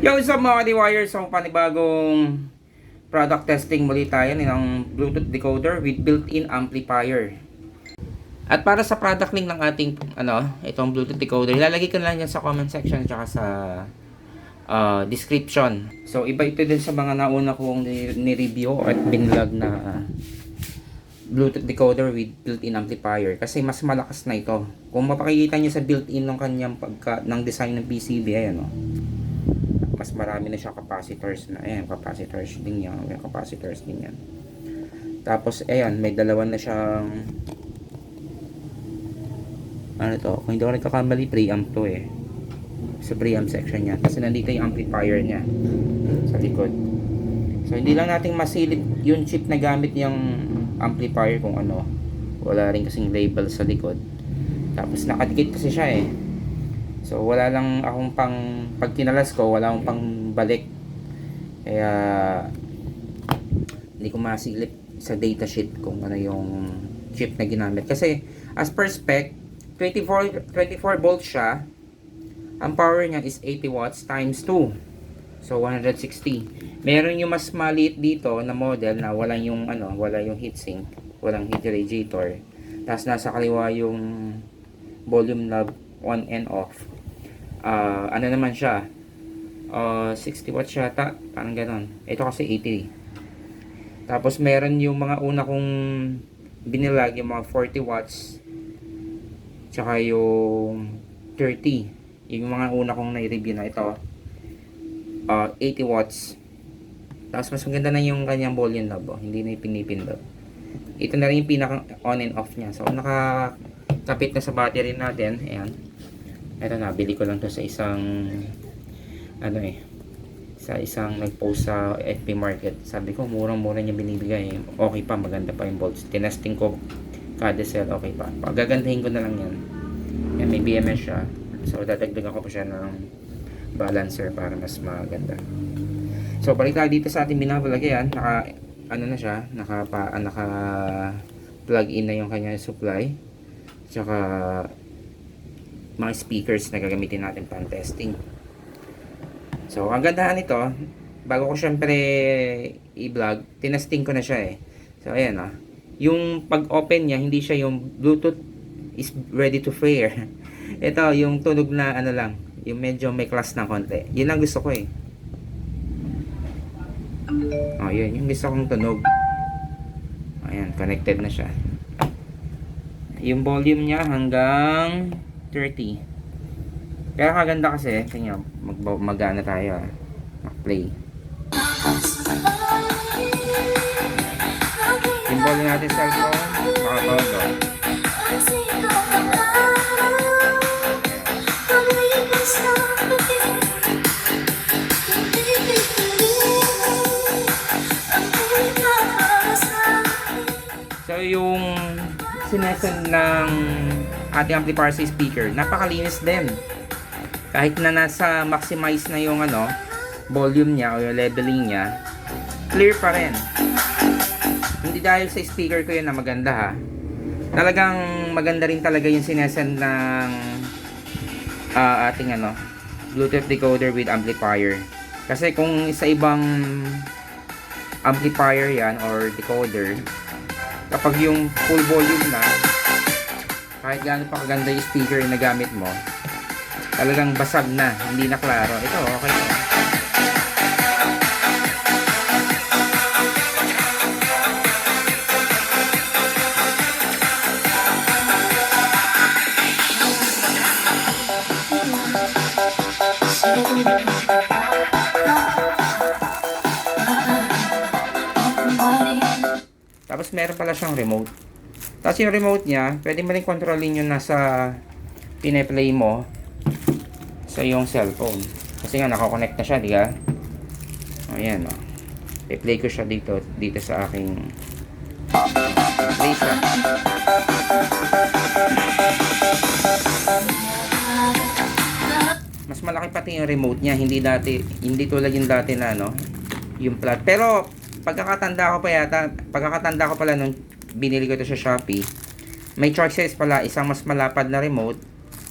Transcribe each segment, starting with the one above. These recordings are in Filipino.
Yung sa mga wires, so panibagong product testing muli tayo ng Bluetooth decoder with built-in amplifier. At para sa product link ng ating itong Bluetooth decoder, ilalagay ko na lang yan sa comment section at sa description. So iba ito din sa mga nauna kong ni-review at binlog na Bluetooth decoder with built-in amplifier kasi mas malakas na ito. Kung mapakikita nyo sa built-in ng kanyang ng design ng PCB, ayan mas marami na siya capacitors na. Ayan, capacitors din yan. May capacitors din yan. Tapos, ayan, may dalawa na siyang kung hindi ako nagkakamali, preamp to sa preamp section niya. Kasi nandito yung amplifier niya sa likod. So, hindi lang natin masilip yung chip na gamit yung amplifier kung wala rin kasing label sa likod. Tapos, nakadikit kasi siya So wala lang akong pag kinalas ko, wala akong pang balik. Kaya hindi ko masilip sa datasheet kung ano yung chip na ginamit. Kasi as per spec, 24 volts siya. Ang power niya is 80 watts times 2. So 160. Meron yung mas maliit dito na model na wala yung heatsink, walang heat radiator. Tapos nasa kaliwa yung volume knob on and off. Naman siya 60 watts yata, parang ganon. Ito kasi 80. Tapos meron yung mga una kong binilag, yung mga 40 watts tsaka yung 30. Yung mga una kong na-review na ito 80 watts. Tapos mas maganda na yung kanyang volume knob, hindi na ipinipindot. Ito na rin yung pinaka on and off niya. So nakakapit na sa battery natin. Ayan. Ito na, bili ko lang to sa isang sa isang nag-post sa FB Market. Sabi ko, murang-mura niya binibigay. Okay pa, maganda pa yung volts. Tinesting ko kada cell, okay pa. Pagagandahin ko na lang yan. Yan, may BMS siya. So, dadagdagan ko pa siya ng balancer para mas maganda. So, balik tayo dito sa ating binabalagyan. Na siya, naka plug in na yung kanya supply. Tsaka mga speakers na gagamitin natin pang testing. So, ang gandahan nito, bago ko syempre i-vlog, tinesting ko na siya So, ayan yung pag-open niya, hindi siya yung Bluetooth is ready to pair. Ito, yung tunog na lang, yung medyo may class na konti. Yun ang gusto ko yun, yung gusto kong tunog. Ayan, connected na siya. Yung volume niya hanggang 30. Pero kaganda kasi, tingnan, mag-ana tayo mag-play. Yung volume natin sa cellphone, makapawag So yung sinesen ng ating amplifier sa speaker, napakalinis din. Kahit na nasa maximize na yung volume niya o yung leveling niya, clear pa rin. Hindi dahil sa speaker ko yun na maganda Talagang maganda rin talaga yung sinesen ng ating Bluetooth decoder with amplifier. Kasi kung sa ibang amplifier yan or decoder, kapag yung full volume na, kahit gaano pa kaganda yung speaker na gamit mo, talagang basag na, hindi na klaro. Ito, okay na. Tapos meron pala siyang remote. Tapos yung remote niya, pwede mo rin kontrolin yung nasa pine-play mo sa iyong cellphone. Kasi nga nakakonect na siya, di ba? Ayan i-play ko siya dito sa aking play siya. Mas malaki pati yung remote niya, hindi tulad yung dati na yung flat. Pero pagkakatanda ko pala nung binili ko ito sa Shopee, may choices pala, isang mas malapad na remote,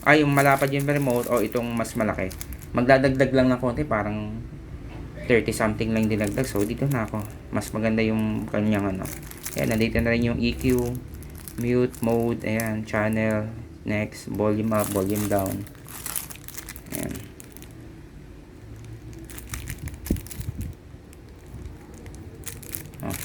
yung malapad yung remote o itong mas malaki. magdadagdag lang ng konti, parang 30 something lang dinagdag. So dito na ako, mas maganda yung kanyang ano. Ayan, nandito na rin yung EQ, mute, mode, ayan, channel, next, volume up, volume down. Ayan. Oh.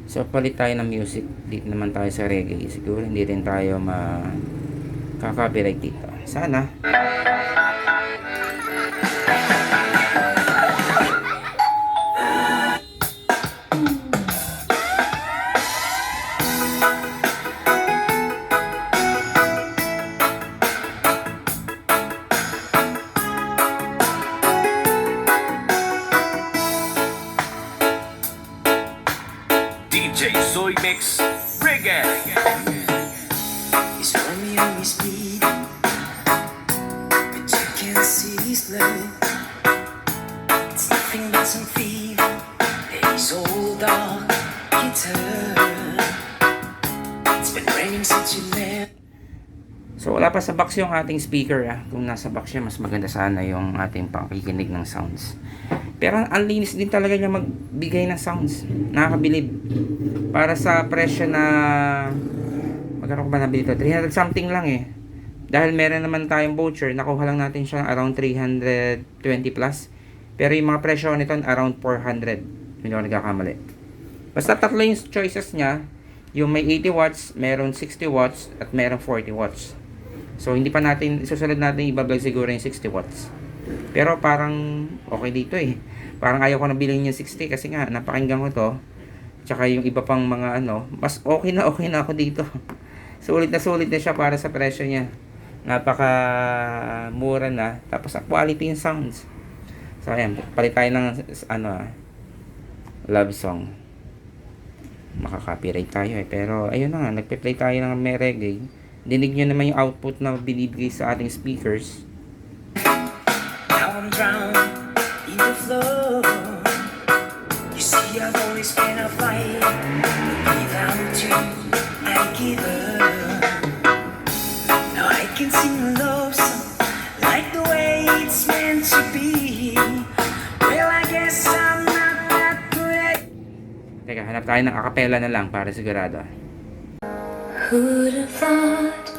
So palit tayo ng music. Dito naman tayo sa reggae. Siguro hindi rin tayo makaka-copyright dito. Sana. DJ Zoy Mix Reggae. He's Romeo, he's speed, but you can't see his love. It's nothing but some fever that his old dog can turn. It's been raining since you left. So wala pa sa box yung ating speaker Kung nasa box siya, mas maganda sana yung ating pakikinig ng sounds. Pero ang linis din talaga niya magbigay ng sounds. Nakakabilib. Para sa presyo na magkano ko ba nabili ito? 300 something lang Dahil meron naman tayong voucher, nakuha lang natin siya around 320 plus. Pero yung mga presyo nito around 400. Hindi ako nagkakamali. Basta tatlo yung choices niya. Yung may 80 watts, meron 60 watts, at meron 40 watts. So hindi pa natin, isusunod natin ibablog siguro yung 60 watts. Pero parang okay dito Parang ayaw ko na bilhin yung 60 kasi nga napakinggan ko to. Tsaka yung iba pang mga mas okay na ako dito. Sulit na siya para sa presyo niya. Napaka mura na. Tapos ang quality yung sounds. So ayan, palit tayo ng love song. Makaka-copyright tayo Pero ayun na nga, nagpe-play tayo ng reggae. Dinig nyo naman yung output na binibigay sa ating speakers. Now I'm drowned in the flow. You see, I've always been a fight. Without you, I give up. Now I can sing a love song like the way it's meant to be. Well, I guess I'm not that good. Teka, hanap tayo ng acapella na lang para sigurado. Who'd have thought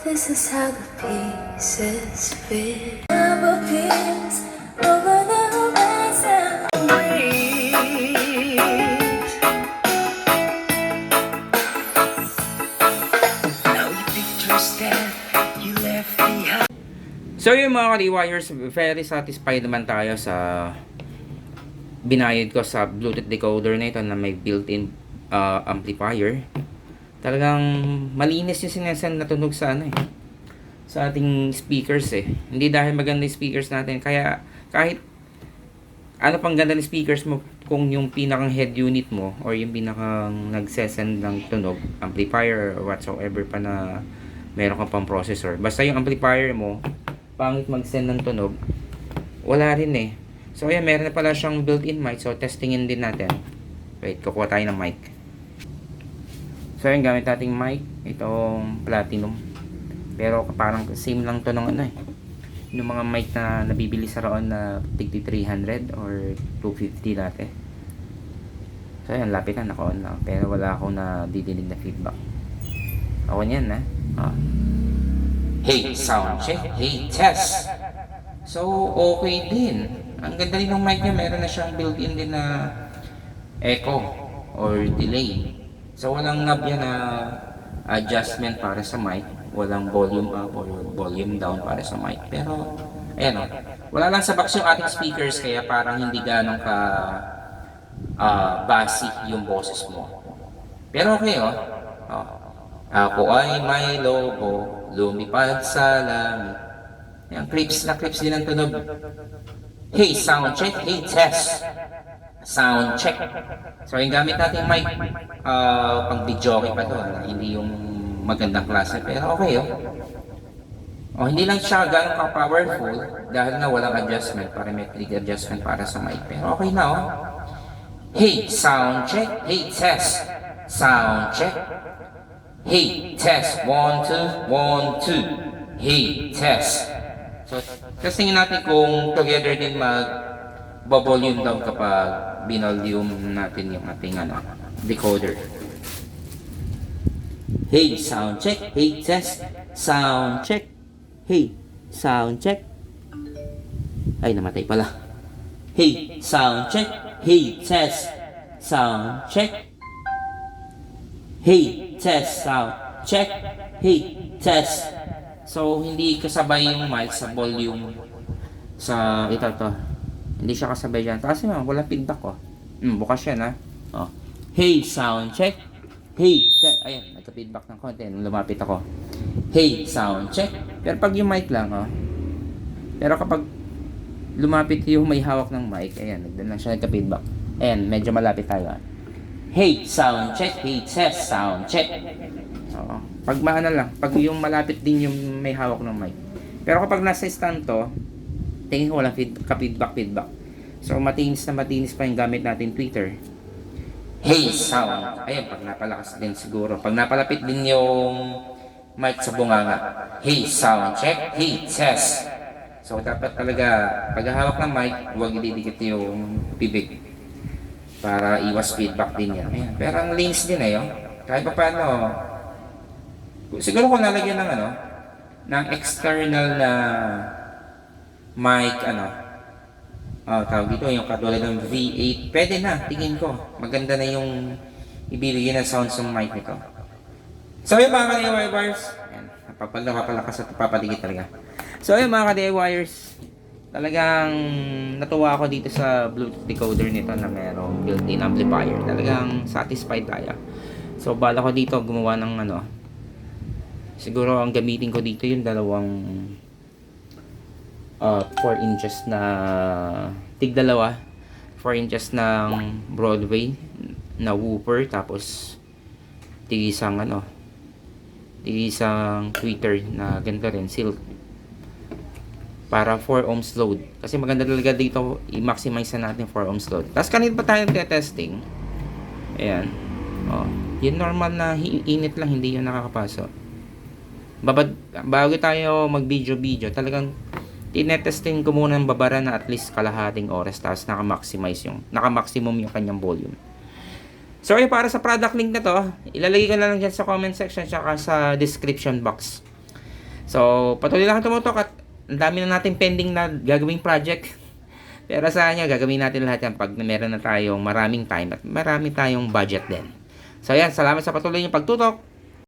this is how the pieces fit? Rubber pins over the horizon. Now you pictures that you left behind. So yung mga ka-rewires, very satisfied naman tayo sa binayad ko sa Bluetooth decoder na ito na may built-in amplifier. Talagang malinis yung sinasend na tunog sa sa ating speakers Hindi dahil maganda yung speakers natin, kaya kahit ano pang ganda ng speakers mo, kung yung pinakang head unit mo or yung pinakang nagsesend ng tunog, amplifier or whatsoever pa na meron kang pang processor, basta yung amplifier mo pangit mag-send ng tunog, wala rin So ayan, meron na pala siyang built-in mic, so testingin din natin. Wait, kukuha tayo ng mic. So yun, gamit nating mic, itong Platinum. Pero parang same lang to ng yung mga mic na nabibili sa roon na tigti 300 or 250 dati. So yun, lapit na, naka-on lang. Pero wala akong nadidinig na feedback. Ako niyan Hey, sound check. Hey, test. So, okay din. Ang ganda rin ng mic niya, meron na siyang built-in din na echo or delay. So walang knob yan na adjustment para sa mic, walang volume up or volume down para sa mic. Pero ayan wala lang sa box yung ating speakers, kaya parang hindi ganong ka basic yung boses mo. Pero okay Ako ay may lobo, lumipad sa langit. Yan, clips din ang tunog. Hey, sound check. Hey, test. Sound check. So yung gamit natin mic, pang video pa to, hindi yung magandang klase, pero okay hindi lang siya ganun ka-powerful dahil na walang adjustment, parametric adjustment para sa mic, pero okay na Hey, sound check. Hey, test. Sound check. Hey, test. 1, 2, 1, 2. Hey, test. So, testingin natin kung together din mag-volume down kapag binolume natin yung ating decoder. Hey, sound check. Hey, test. Sound check. Hey, sound check. Ay, namatay pala. Hey, sound check. Hey, test. Sound check. Hey, test. Sound check. Hey, test. So, hindi kasabay yung mic sa volume. Sa ito to. Hindi siya kasabay dyan. Kasi wala feedback oh. Bukas yan ha. Oh. Hey, sound check. Hey, check. Ayan, nagka-feedback ng konti. Nung lumapit ako. Hey, sound check. Pero pag yung mic lang oh. Pero kapag lumapit yung may hawak ng mic, ayan, nagdan lang siya nagka-feedback. Ayan, medyo malapit tayo. Hey, sound check. Hey, test, sound check. Oo. Pag maano lang, pag yung malapit din yung may hawak ng mic. Pero kapag nasa stand to, tingin ko walang ka-feedback. So, matinis pa yung gamit natin Twitter. Hey, sound. Ayan, pag napalakas din siguro. Pag napalapit din yung mic sa bunganga. Hey, sound check. Hey, test. So, dapat talaga, pag hawak ng mic, huwag ididikit yung bibig para iwas feedback din yan. Ayan. Pero ang lanes din eh, oh. Kahit pa paano, siguro kung nalagyan ng ng external na mic, tawag dito, yung katulad ng V8, pwede na, tingin ko. Maganda na yung ibibigay na sound sa mic nito. So, yung mga ka-DIYers, napapalakas at papaligid talaga. So ayun mga ka-DIYers, talagang natuwa ako dito sa Bluetooth decoder nito na merong built-in amplifier. Talagang satisfied tayo. So bala ko dito gumawa ng siguro ang gamitin ko dito yung dalawang 4 inches na tig-dalawa 4 inches ng Broadway na woofer, tapos tig-isang tweeter na ganito rin, silk, para 4 ohms load. Kasi maganda talaga dito i-maximize na natin 4 ohms load. Tapos kanina pa tayo testing. Ayan. Oh, yung normal na init lang, hindi yung nakakapasok. Bago tayo mag-video, talagang tinetesting ko muna ng babara na at least kalahating oras, tapos naka-maximum yung kanyang volume. So, para sa product link na to, ilalagay ko na lang dyan sa comment section tsaka sa description box. So, patuloy lang tumutok at ang dami na natin pending na gagawing project. Pero sa kanya, gagawin natin lahat yan pag meron na tayong maraming time at marami tayong budget din. So, yan. Salamat sa patuloy niyong pagtutok.